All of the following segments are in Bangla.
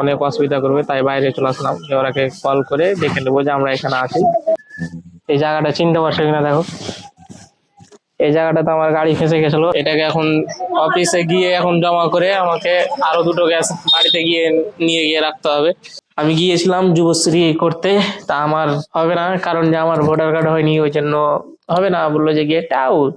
অনেক অসুবিধা করবে, তাই বাইরে চলে আসলাম যে ওরাকে কল করে দেখে নেবো যে আমরা এখানে আছি। এই জায়গাটা চিনতে পারছো কিনা দেখো, এই জায়গাটাতে আমার গাড়ি ফেঁসে গেছিল, এটাকে এখন অফিসে গিয়ে এখন জমা করে আমাকে আরো দুটো গ্যাস বাড়িতে গিয়ে নিয়ে গিয়ে রাখতে হবে। আমি গিয়েছিলাম যুবশ্রী করতে, তা আমার হবে না, কারণ যে আমার ভোটার কার্ড হয়নি, ওই জন্য হবে না, বললো যে get out.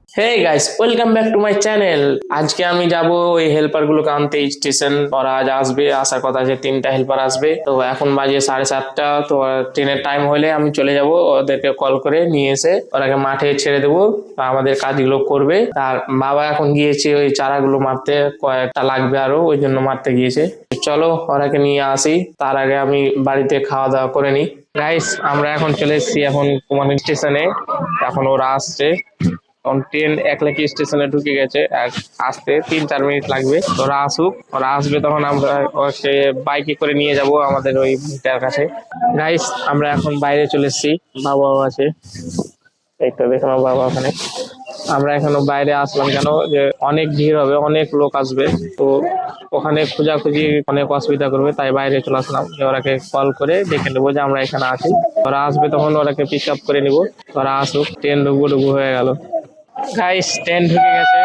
Hey guys, welcome back to my channel. আজকে আমি যাব ওই হেল্পার গুলোকে আনতে স্টেশন। ওরা আজ আসবে, আসার কথা আছে, 3টা হেল্পার আসবে। তো এখন বাজে 7:30। তো ট্রেনের টাইম হলে আমি চলে যাব, ওদেরকে কল করে নিয়ে এসে ওরাকে মাঠে ছেড়ে দেবো, আমাদের কাজগুলো করবে। আর বাবা এখন গিয়েছে ওই চারাগুলো মারতে, কয়েকটা লাগবে আরো, ওই জন্য মারতে গিয়েছে। চলো ওরাকে নিয়ে আসি, তার আগে আমি বাড়িতে খাওয়া দাওয়া করে নিই। গাইস, আমরা এখন চলে এসেছি এখন কুমারী স্টেশনে। এখন ওরা আসছে, ট্রেন একলাকি স্টেশনে ঢুকে গেছে, আর আসতে 3-4 মিনিট লাগবে। ওরা আসুক, ওরা আসবে তখন আমরা ওকে বাইকে করে নিয়ে যাব আমাদের ওই ভিটার কাছে। গাইস, আমরা এখন বাইরে চলে এসেছি, বাবাও আছে, এই তো দেখুন বাবা ওখানে। আমরা এখনো বাইরে আসলাম কেন, যে অনেক ভিড় হবে, অনেক লোক আসবে, তো ওখানে খোঁজাখুঁজি অনেক অসুবিধা করবে, তাই বাইরে চলে আসলাম যে ওরাকে কল করে দেখে নেবো যে আমরা এখানে আছি। ওরা আসবে তখন ওরাকে পিক আপ করে নিবো। ওরা আসুক, ট্রেন ঢুকবো ঢুকবো হয়ে গেল। গাইস, ট্রেন ঢুকে গেছে।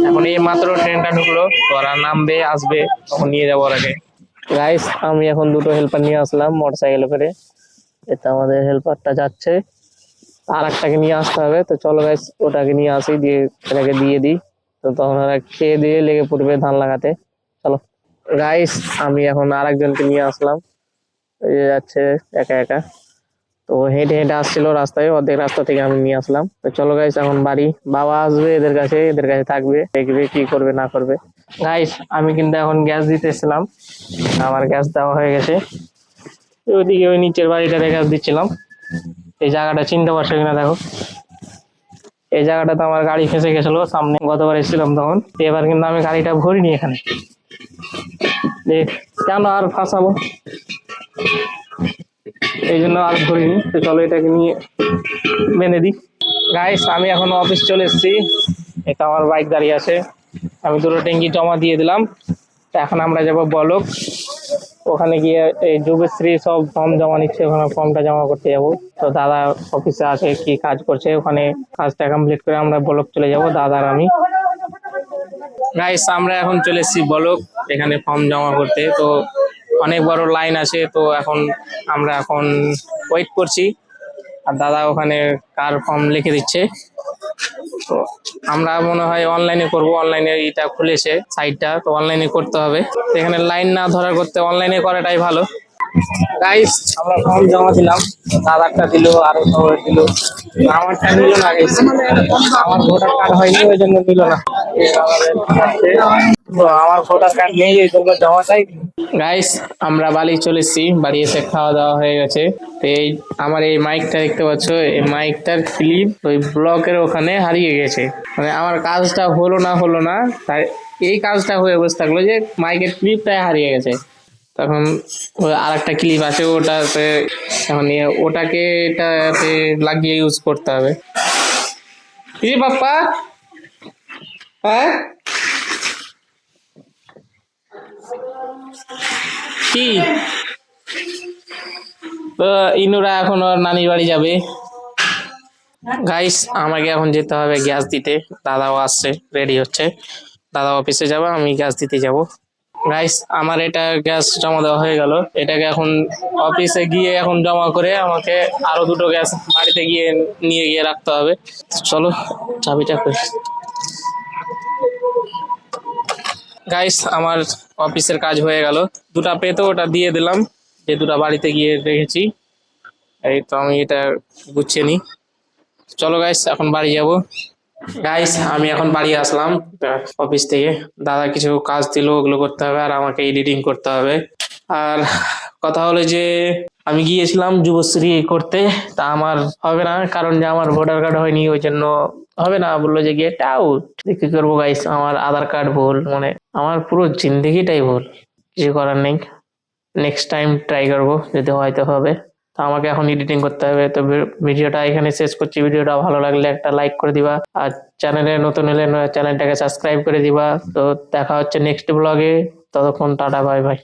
এখন এই মাত্র ট্রেনটা ঢুকলো, তো ওরা নামবে, আসবে, তখন নিয়ে যাবো ওরাকে। গাইস, আমি এখন দুটো হেল্পার নিয়ে আসলাম মোটরসাইকেলে করে। এটা আমাদের হেল্পারটা যাচ্ছে, আর একটাকে নিয়ে আসতে হবে। তো চলো গাইস, ওটাকে নিয়ে আসি, দিয়ে এটাকে দিয়ে দিই, তো তখন ওরা খেয়ে দিয়ে লেগে পড়বে ধান লাগাতে। চলো গাইস, আমি এখন আর একজনকে নিয়ে আসলাম, এই যে যাচ্ছে একা একা। তো হেঁটে হেঁটে আসছিল রাস্তায়, অর্ধেক রাস্তা থেকে আমি নিয়ে আসলাম। তো চলো গাইস, এখন বাড়ি। বাবা আসবে এদের কাছে, এদের কাছে থাকবে, দেখবে কি করবে না করবে। গাইস, আমি কিন্তু এখন গ্যাস দিতে এসেছিলাম, আমার গ্যাস দেওয়া হয়ে গেছে। ওইদিকে ওই নিচের বাড়িটাতে গ্যাস দিচ্ছিলাম। এই জায়গাটা চিনতে পারছো কিনা দেখো, এই জায়গাটাতে আমার গাড়ি ফেঁসে গেছিল সামনে, গতবার এসেছিলাম তখন। এবার কিন্তু আমি গাড়িটা ভরিনি এখানে, দেখ কেন আর ফাঁসাবো, এই জন্য আর ধরিনি। তো চলো এটাকে নিয়ে বেঁধে দিই। গাইস, আমি এখন অফিস চলে এসেছি, এটা আমার বাইক দাঁড়িয়ে আছে, আমি দুটো ট্যাঙ্কি জমা দিয়ে দিলাম। তো এখন আমরা যাব বলক, ওখানে গিয়ে এই যুবশ্রী সব ফর্ম জমা নিচ্ছে, ওখানে ফর্মটা জমা করতে যাব। তো দাদা অফিসে আছে, কি কাজ করছে ওখানে, কাজটা কমপ্লিট করে আমরা বলক চলে যাব, দাদা আর আমি। গাইস, আমরা এখন চলে এসেছি বলক, এখানে ফর্ম জমা করতে। তো অনেক বড় লাইন আছে, তো এখন আমরা এখন ওয়েট করছি, আর দাদা ওখানে কার ফর্ম লিখে দিচ্ছে। তো আমরা মনে হয় অনলাইনে করব, অনলাইনে এটা খুলেছে সাইটটা, তো অনলাইনে করতে হবে। তো এখানে লাইন না ধরার করতে অনলাইনে করাটাই ভালো। গাইস, আমরা ফর্ম জমা দিলাম, দাদারটা দিল, আরো সবাই দিল, আমারটা নিল না গাইস, আমার ভোটার কার্ড হয়নি, ওই জন্য নিল না। তো আমার ভোটার কার্ড নেই, এই জন্য জমা চাই। গাইস, আমরা বাড়ি চলে এসেছি, বাড়ি এসে খাওয়া দাওয়া হয়ে গেছে। তো এই আমার এই মাইকটা দেখতে পাচ্ছ, এই মাইকটার ক্লিপ ওই ব্লকের ওখানে হারিয়ে গেছে, মানে আমার কাজটা হলো না, তাই এই কাজটা হয়ে বসে থাকলো যে মাইকের ক্লিপটাই হারিয়ে গেছে। তখন আর একটা ক্লিপ আছে ওটাতে, এখন ওটাকে এটাতে লাগিয়ে ইউজ করতে হবে। কি বাপ্পা, হ্যাঁ কি, তো ইনুরা এখন ওর নানির বাড়ি যাবে। গাইস, আমাকে এখন যেতে হবে গ্যাস দিতে, দাদাও আসছে, রেডি হচ্ছে, দাদা অফিসে যাবে, আমি গ্যাস দিতে যাব। গাইস, আমার এটা গ্যাস জমা দেওয়া হয়ে গেল, এটাকে এখন অফিসে গিয়ে এখন জমা করে আমাকে আরো দুটো গ্যাস বাড়িতে গিয়ে নিয়ে গিয়ে রাখতে হবে। চলো চাবিটা কই। গাইস, আমার অফিসের কাজ হয়ে গেল, দুটা পেতো ওটা দিয়ে দিলাম, যে দুটা বাড়িতে গিয়ে রেখেছি। এই তো আমি এটা গুছিয়ে নিই। চলো গাইস, এখন বাড়ি যাব। গাইস, আমি এখন বাড়ি আসলাম অফিস থেকে, দাদা কিছু কাজ দিল, ওগুলো করতে হবে, আর আমাকে এডিটিং করতে হবে। আর কথা হলো যে আমি গিয়েছিলাম যুবশ্রী করতে, তা আমার হবে না, কারণ যে আমার ভোটার কার্ড হয়নি, ওই জন্য হবে না, বললো যে গেট আউট। কি করবো গাইস, আমার আধার কার্ড ভুল, মানে আমার পুরো জিন্দেগিটাই ভুল, কিছু করার নেই, নেক্সট টাইম ট্রাই করবো, যদি হয়তো হবে। তো আমাকে এখন এডিটিং করতে হবে। তো ভিডিওটা এখানে শেষ করছি। ভিডিওটা ভালো লাগলে একটা লাইক করে দিবা, আর চ্যানেলে নতুন হলে চ্যানেলটাকে সাবস্ক্রাইব করে দিবা। তো দেখা হচ্ছে নেক্সট ব্লগে, ততক্ষণ টাটা বাই বাই।